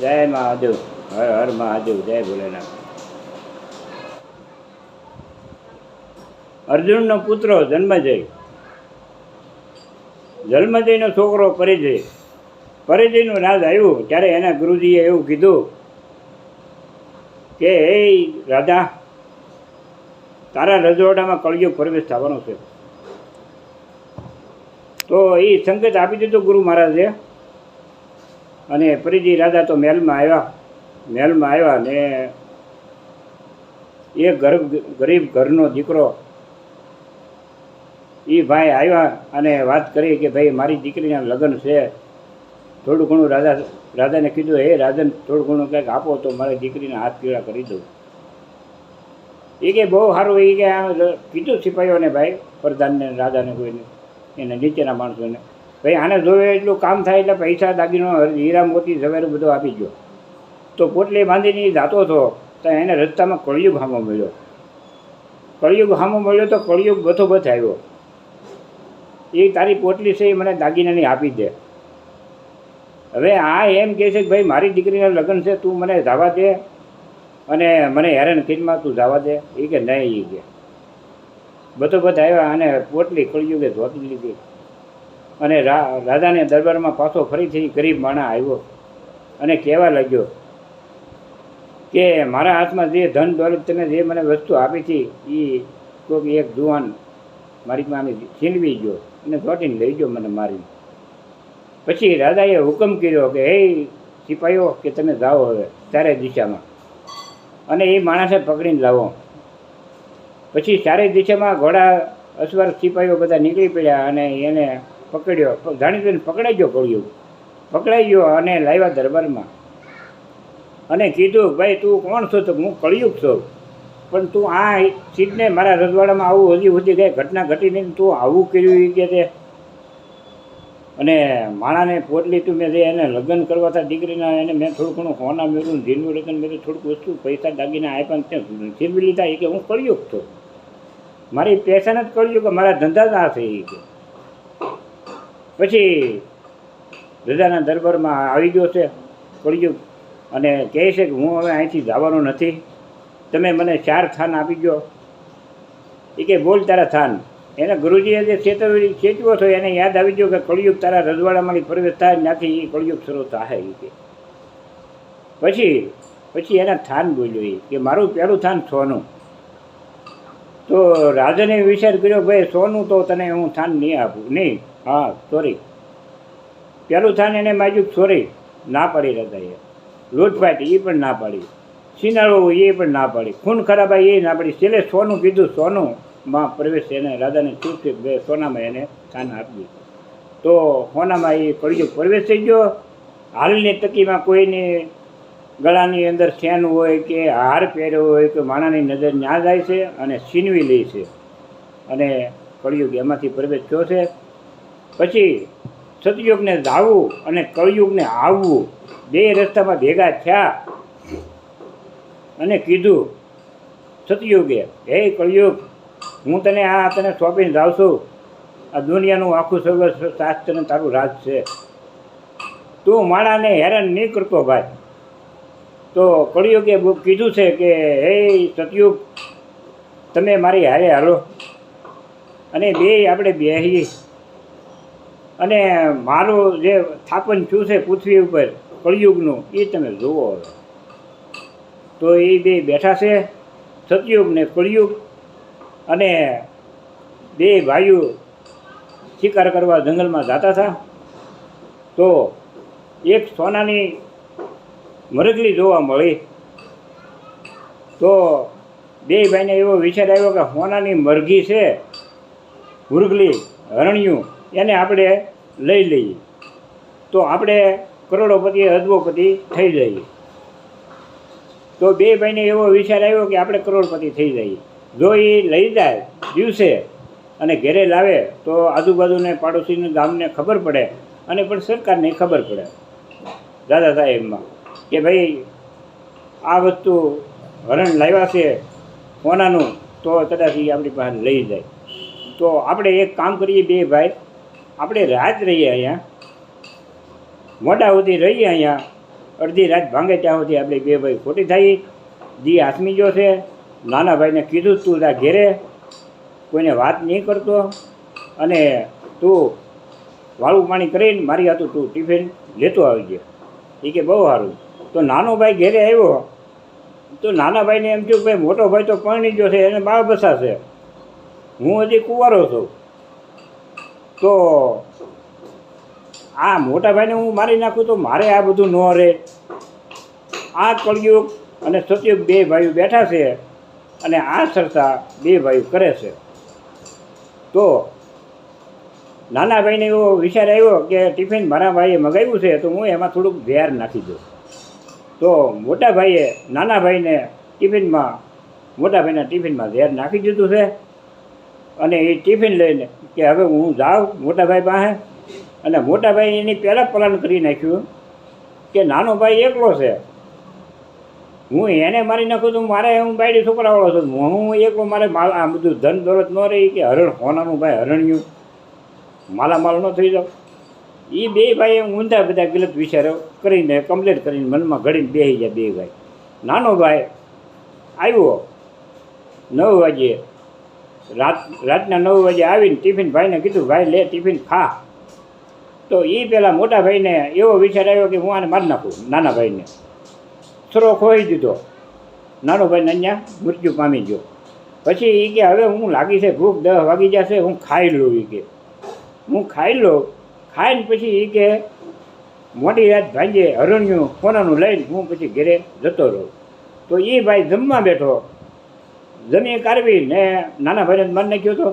જય મહાદેવ, હર હર મહાદેવ, જય ભોલેનાથ. અર્જુનનો પુત્ર જન્મજય, જન્મજયનો છોકરો પરિજય. પરિજયનું રાજ આવ્યું ત્યારે એના ગુરુજીએ એવું કીધું કે હે રાધા, તારા રજવાડામાં કળિયુગ પ્રવેશ થવાનો છે. તો એ સંકેત આપી દીધો ગુરુ મહારાજે. અને પરિજય રાજા તો મહેલમાં આવ્યા ને એ ગરીબ ઘરનો દીકરો એ ભાઈ આવ્યા અને વાત કરી કે ભાઈ મારી દીકરીના લગ્ન છે, થોડું ઘણું રાજાને કીધું, હે રાજન થોડું ઘણું કંઈક આપો તો મારી દીકરીના હાથ પીળા કરી દઉં. એ કે બહુ સારું. એ કે કીધું સિપાહીઓને, ભાઈ પ્રધાનને, રાજાને, કોઈને એને નીચેના માણસોને, ભાઈ આને જોવે એટલું કામ થાય એટલે પૈસા દાગીનો હીરા મોતી ઝવેર બધું આપી ગયો. તો પોટલી બાંધીને જાતો હતો તો એને રસ્તામાં કળિયુગ હામો મળ્યો. તો કળિયુગ બથોબથ આવ્યો. એ તારી પોટલી છે એ મને દાગીનાની આપી દે. હવે આ એમ કહે છે કે ભાઈ મારી દીકરીના લગ્ન છે, તું મને જવા દે અને મને હેરાન ખીરમાં તું જવા દે. એ કે નહીં. એ કે બથોબથ આવ્યા અને પોટલી કળિયુગે ધોતી લીધી. અને રાજાને દરબારમાં પાછો ફરીથી ગરીબ માણસ આવ્યો અને કહેવા લાગ્યો કે મારા હાથમાં જે ધન દોલત તમે જે મને વસ્તુ આપી હતી એ કોઈ એક જુવાન મારી પાસે છીનવી ગયો અને ચોટીને લઈ ગયો મને મારીને. પછી રાજાએ હુકમ કર્યો કે હે સિપાહીઓ કે તમે જાઓ હવે ચારે દિશામાં અને એ માણસે પકડીને લાવો. પછી ચારે દિશામાં ઘોડા અસવાર સિપાહીઓ બધા નીકળી પડ્યા અને એને પકડ્યો. જાણી જોઈને પકડાઈ ગયો કળિયુગ. પકડાઈ ગયો અને લાવ્યા દરબારમાં અને કીધું, ભાઈ તું કોણ છો? તો હું કળિયુગ છું, પણ તું આ સીટને મારા રજવાડામાં આવું હજી સુધી કંઈ ઘટના ઘટી નહીં, તું આવું કર્યું એ કે તે. અને માણાને પોટલી તું મેં જે એને લગ્ન કરવા હતા દીકરીના, એને મેં થોડું ઘણું હોના મેળવું, ઢીલું લગ્ન મેળવું, થોડુંક વસ્તુ પૈસા દાગીને આપ્યા ત્યાં છીનવી લીધા. એ કે હું કળિયુગ છું, મારી પેશન જ કળિયુગ, મારા ધંધા જ આ છે. એ કે પછી રાજાના દરબારમાં આવી ગયો છે કળિયુગ અને કહે છે કે હું હવે અહીંથી જવાનો નથી, તમે મને 4 થાન આપી ગયો. એ કે બોલ તારા થાન. એના ગુરુજીએ જે ચેતવો હતો એને યાદ આવી ગયો કે કળિયુગ તારા રજવાડામાંથી પ્રવેશ થાય, ત્યાંથી એ કળિયુગ શરૂ થાય. એ કે પછી એના થાન બોલ્યો એ કે મારું પહેલું થાન સોનું. તો રાજાને વિચાર કર્યો, ભાઈ સોનું તો તને હું થાન નહીં આપું. નહીં, હા સોરી, પહેલું થાન એને માગ્યું, સોરી ના પાડી રાજાએ. લૂંટફાટ એ પણ ના પાડી, સિનાળો એ પણ ના પાડી, ખૂન ખરાબાઈ એ ના પાડી. છેલ્લે સોનું કીધું. સોનુંમાં પ્રવેશ એને રાજાને શું છે, સોનામાં એને થાન આપ્યું. તો સોનામાં એ કળિયુગ પ્રવેશ થઈ ગયો. હાલની તકીમાં કોઈની ગળાની અંદર સેન હોય કે હાર પહેર્યો હોય કે માણાની નજર ન્યા જાય છે અને છીનવી લે છે અને કળિયુગ એમાંથી પ્રવેશ થયો છે. પછી સતયુગને જાવું અને કળિયુગને આવવું બે રસ્તામાં ભેગા થયા અને કીધું સતયુગે, હે કળિયુગ, હું તને સોંપીને જાઉં છું. આ દુનિયાનું આખું સર્વ શાસ્ત્ર તારું રાજ છે, તું માણાને હેરાન નહીં કરતો ભાઈ. તો કળિયુગે કીધું છે કે હે સતયુગ, તમે મારી હારે હાલો અને આપણે બેહી અને મારું જે સ્થાપન થયું છે પૃથ્વી ઉપર કળિયુગનું એ તમે જુઓ. તો એ બે બેઠા છે, સતયુગ ને કળિયુગ, અને બે ભાઈઓ શિકાર કરવા જંગલમાં જતા હતા. તો એક સોનાની મરઘલી જોવા મળી. તો બે ભાઈને એવો વિચાર આવ્યો કે સોનાની મરઘી છે, મુરગલી, હરણિયું, એને આપણે લઈ લઈએ તો આપણે કરોડોપતિ અદબોપતિ થઈ જઈએ. તો બે ભાઈને એવો વિચાર આવ્યો કે આપણે કરોડપતિ થઈ જઈએ. જો એ લઈ જાય દિવસે અને ઘેરે લાવે તો આજુબાજુને પાડોશીને ગામને ખબર પડે અને પણ સરકારને ખબર પડે દાદા સાહેબમાં કે ભાઈ આ વસ્તુ હરણ લાવ્યા છે સોનાનું, તો કદાચ એ આપણી પાસે લઈ જાય. તો આપણે એક કામ કરીએ, બે ભાઈ આપણે રાત રહીએ અહીંયા, મોડા સુધી રહીએ અહીંયા, અડધી રાત ભાંગે ત્યાં સુધી આપણે બે ભાઈ ખોટી થઈ. જી હાથમી ગયો છે. નાના ભાઈને કીધું તું તાર ઘેરે કોઈને વાત નહીં કરતો અને તું વાળું પાણી કરીને મારી હાથું તું ટિફિન લેતો આવજે. એ કે બહુ સારું. તો નાનો ભાઈ ઘેરે આવ્યો તો નાના ભાઈને એમ થયું કે ભાઈ મોટો ભાઈ તો પરણી ગયો છે, એને બાળ બસા છે, હું હજી કુંવારો છું, તો આ મોટા ભાઈને હું મારી નાખું તો મારે આ બધું ન રહે. આ કળયુગ અને સતયુગ બે ભાઈઓ બેઠા છે અને આ ચર્ચા બે ભાઈઓ કરે છે. તો નાના ભાઈને એવો વિચાર આવ્યો કે ટિફિન મારા ભાઈએ મગાવ્યું છે તો હું એમાં થોડુંક ઝેર નાખી દઉં. તો મોટા ભાઈએ નાના ભાઈને મોટા ભાઈના ટિફિનમાં ઝેર નાખી દીધું છે અને એ ટિફિન લઈને કે હવે હું જાઉં મોટા ભાઈ પાસે. અને મોટા ભાઈ એની પહેલાં પ્લાન કરી નાખ્યું કે નાનો ભાઈ એકલો છે, હું એને મારી નાખું તો મારે હું બાયડી છોકરાવાળો છું, હું એકલો મારે આ બધું ધન દોલત ન રહી કે હરણ હોનાનું ભાઈ હરણ્યું માલામાલ ન થઈ જાવ. એ બે ભાઈ ઊંધા બધા ગલત વિચારો કરીને કમ્પ્લીટ કરીને મનમાં ઘડીને બેસી જાય બે ભાઈ. નાનો ભાઈ આવ્યો 9 વાગે, રાતના 9 વાગે આવીને ટિફિન ભાઈને કીધું ભાઈ લે ટિફિન ખા. તો એ પહેલાં મોટા ભાઈને એવો વિચાર આવ્યો કે હું આને મારી નાખું. નાના ભાઈને સરો ખોઈ દીધો. નાનો ભાઈ અહીંયા મૃત્યુ પામી ગયો. પછી એ કે હવે હું લાગી છે ભૂખ, 10 વાગી જશે, હું ખાઈ લઉં. એ કે હું ખાઈ લઉં. ખાઈને પછી એ કે મોટી રાત ભાંજે હરણ્યું કોનાનું લઈને હું પછી ઘરે જતો રહું. તો એ ભાઈ જમવા બેઠો, જમી કાઢવીને નાના ભાઈને મારી નાખ્યો હતો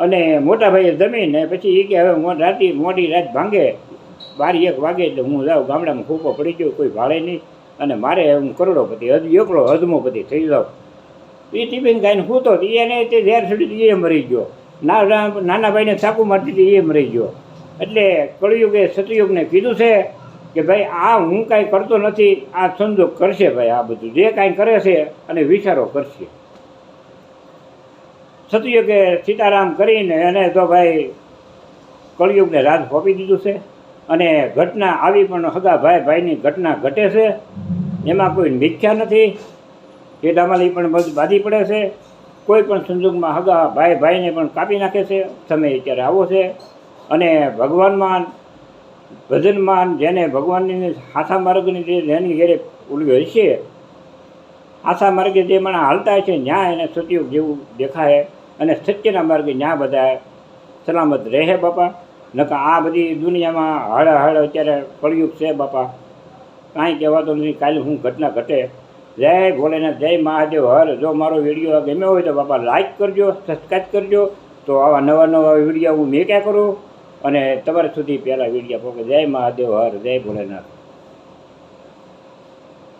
અને મોટા ભાઈએ જમીને પછી એ કે હવે મોટી રાત ભાંગે 12-1 વાગે એટલે હું જાઉં ગામડામાં ખૂપો પડી ગયો, કોઈ ભાડે નહીં અને મારે હું કરોડોપતિ એકલો હદમોપતિ થઈ જાઉં. એ ટિફિન ખાઈને સૂતો એને તે ઝેર છડી એ મરી ગયો. નાના ભાઈને ચાકુ મારતી હતી એ મરી ગયો. એટલે કળયુગે સતયુગને કીધું છે કે ભાઈ આ હું કાંઈ કરતો નથી, આ સંજોગ કરશે ભાઈ, આ બધું જે કાંઈ કરે છે અને વિચારો કરશે. સતયુગે સીતારામ કરીને એને તો ભાઈ કળયુગને રાજ સોંપી દીધું છે અને ઘટના આવી પણ હગા ભાઈની ઘટના ઘટે છે, એમાં કોઈ મિથ્યા નથી. ટેટામાલી પણ બધું બાંધી પડે છે. કોઈ પણ સંજોગમાં હગા ભાઈને પણ કાપી નાખે છે. સમય અત્યારે આવો છે અને ભગવાનમાં ભજનમાં જેને ભગવાનની હાથા માર્ગની જેની ઘેરે ઓલી હશે, હાથા માર્ગે જે માણસ હાલતા છે ન્યા એને સતયુગ જેવું દેખાય અને સત્યના માર્ગે ન્યા બધા સલામત રહે બાપા. નકર આ બધી દુનિયામાં હળ અત્યારે કળયુગ છે બાપા, કાંઈ કહેવાતો નથી. કાલે હું ઘટના ઘટે. જય ભોલેનાથ, જય મહાદેવ હર. જો મારો વિડીયો ગમ્યો હોય તો બાપા લાઈક કરજો, સબસ્ક્રાઈબ કરજો. તો આવા નવા વિડીયો હું મેં ક્યાં કરું અને તમારા સુધી પહેલાં વિડીયો પહોંચે. જય મહાદેવ હર, જય ભોલેનાથ.